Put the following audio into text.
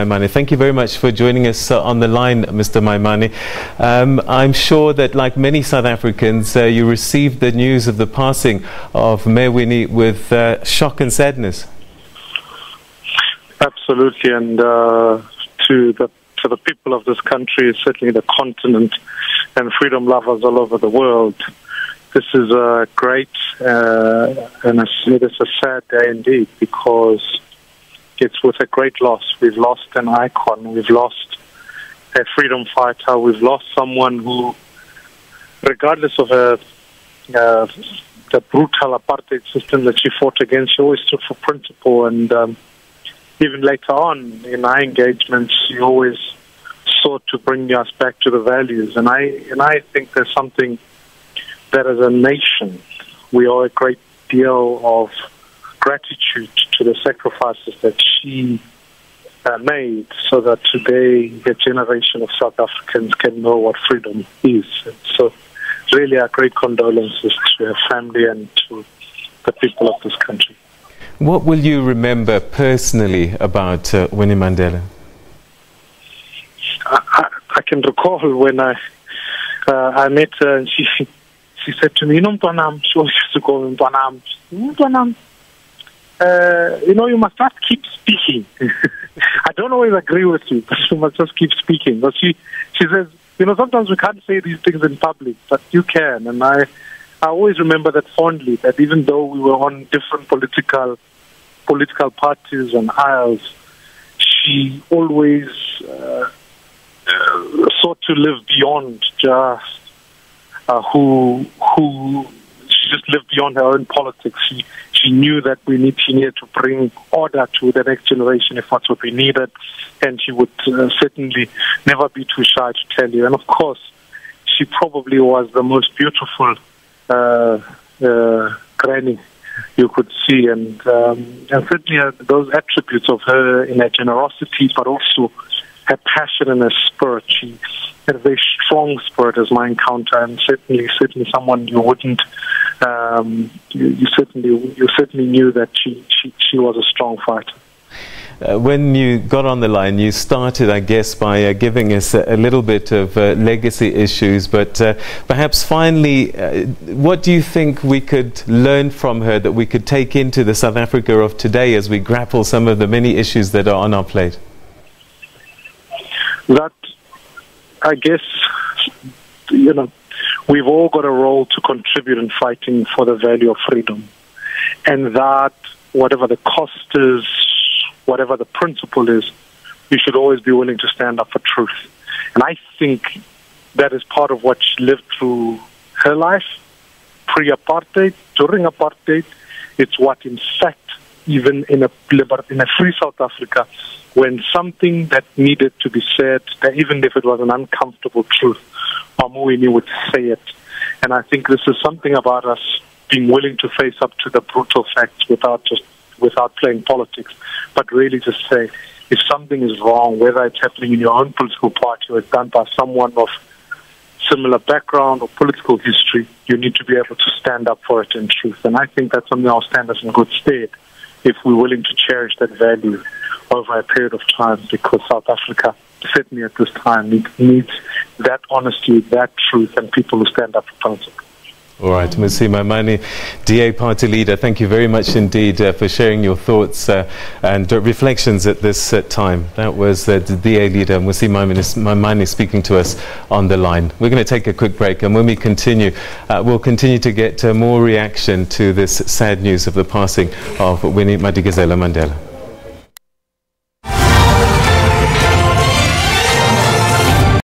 Maimane. Thank you very much for joining us on the line, Mr. Maimane. I'm sure that, like many South Africans, you received the news of the passing of Mayor Winnie with shock and sadness. Absolutely, and to the people of this country, certainly the continent, and freedom lovers all over the world, this is a great and it is a sad day indeed, because it's with a great loss. We've lost an icon, we've lost a freedom fighter, we've lost someone who, regardless of the brutal apartheid system that she fought against, she always stood for principle. And even later on in our engagements, she always sought to bring us back to the values. And I think there's something that as a nation we owe a great deal of gratitude to the sacrifices that she made, so that today a generation of South Africans can know what freedom is. And so really our great condolences to her family and to the people of this country. What will you remember personally about Winnie Mandela? I can recall when I met her, and she said to me, "Mtwanam," she always used to call me Mtwanam. "Mtwanam, you must just keep speaking." I don't always agree with you, but you must just keep speaking. But she says, sometimes we can't say these things in public, but you can. And I always remember that fondly, that even though we were on different political parties and aisles, she always sought to live beyond just she just lived beyond her own politics. She knew that she needed to bring order to the next generation if that's what we needed, and she would certainly never be too shy to tell you. And of course, she probably was the most beautiful granny you could see, and certainly those attributes of her in her generosity, but also her passion and her spirit. She had a very strong spirit, as my encounter, and certainly someone you wouldn't. You certainly knew that she was a strong fighter. When you got on the line, you started, I guess, by giving us a little bit of legacy issues, but perhaps finally, what do you think we could learn from her that we could take into the South Africa of today as we grapple some of the many issues that are on our plate? That, I guess, we've all got a role to contribute in fighting for the value of freedom. And that, whatever the cost is, whatever the principle is, you should always be willing to stand up for truth. And I think that is part of what she lived through her life, pre-apartheid, during apartheid. It's what, in fact, even in a free South Africa, when something that needed to be said, even if it was an uncomfortable truth, Winnie would say it. And I think this is something about us being willing to face up to the brutal facts without playing politics, but really to say, if something is wrong, whether it's happening in your own political party or it's done by someone of similar background or political history, you need to be able to stand up for it in truth. And I think that's something that will stand us in good stead if we're willing to cherish that value over a period of time, because South Africa, certainly at this time, needs that honesty, that truth, and people who stand up for principle. All right, Mmusi Maimane, DA party leader, thank you very much indeed for sharing your thoughts and reflections at this time. That was the DA leader, Mmusi Maimane, speaking to us on the line. We're going to take a quick break, and when we continue, we'll continue to get more reaction to this sad news of the passing of Winnie Mandela.